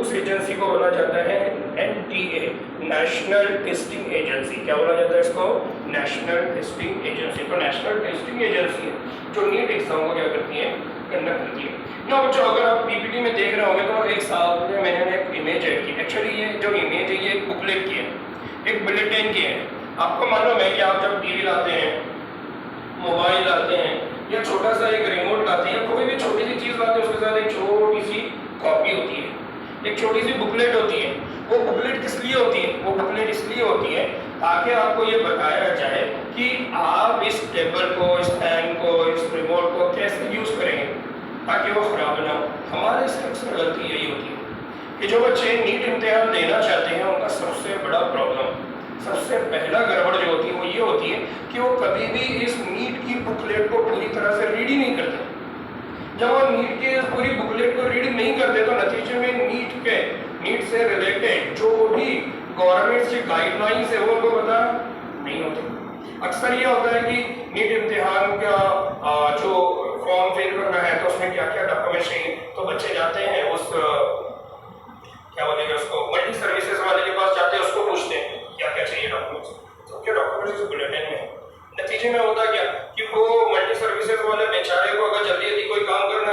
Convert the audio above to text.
اس agency کو بولا جاتا ہے NTA، نیشنل ٹیسٹنگ ایجنسی. کیا بولا جاتا ہے اس کو؟ National testing agency. تو نیشنل ٹیسٹنگ ایجنسی ہے جو نیٹ ایگزام کو کیا کرتی ہے؟ کنڈکٹ کرتی ہے. نا بچوں اگر آپ PPT میں دیکھ رہے ہوں گے تو ایک ساتھ میں نے ایک امیج ایڈ کی. ایکچولی یہ جو امیج ہے یہ ایک بکلیٹ کی ہے، ایک بلیٹن کی ہے. آپ کو معلوم ہے کہ آپ جب TV لاتے ہیں، موبائل لاتے ہیں یا چھوٹا سا ایک ریموٹ لاتے ہیں، کوئی بھی چھوٹی سی چیز لاتے ہیں، اس کے ساتھ ایک چھوٹی سی کاپی ہوتی ہے، ایک چھوٹی سی بکلیٹ ہوتی ہے. وہ بکلیٹ کس لیے ہوتی ہے؟ وہ بکلیٹ اس لیے ہوتی ہے تاکہ آپ کو یہ بتایا جائے کہ آپ اس ٹیبل کو، اس فین کو، اس ریموٹ کو کیسے یوز کریں گے تاکہ وہ خراب نہ ہو. ہمارے اس میں اکثر غلطی یہی ہوتی ہے کہ جو بچے نیٹ امتحان دینا چاہتے ہیں ان کا سب سے بڑا پرابلم، سب سے پہلا گڑبڑ جو ہوتی ہے وہ یہ ہوتی ہے کہ وہ کبھی بھی اس نیٹ کی بکلیٹ کو پوری طرح سے ریڈ ہی نہیں کرتے. جب وہ نیٹ کی پوری بکلیٹ کو ریڈ نہیں کرتے تو نتیجے میں نیٹ سے ریلیٹڈ جو بھی گورنمنٹ کی گائیڈ لائنس ہے وہ ان کو پتہ نہیں ہوتی. اکثر یہ ہوتا ہے کہ نیٹ امتحان کا جو فارم فل کرنا ہے تو اس میں کیا کیا ڈاکومنٹس چاہیے، تو بچے جاتے ہیں اس کیا بولیں گے اس کو ملٹی سروسز والے کے پاس جاتے ہیں، اس کو پوچھتے ہیں کیا کیا چاہیے ڈاکومنٹس، تو کیا ڈاکومنٹس بلیٹن میں. نتیجے میں ہوتا کیا کہ وہ ملٹی سروسز والے بیچارے کو اگر جلدی جلدی کوئی کام کرنا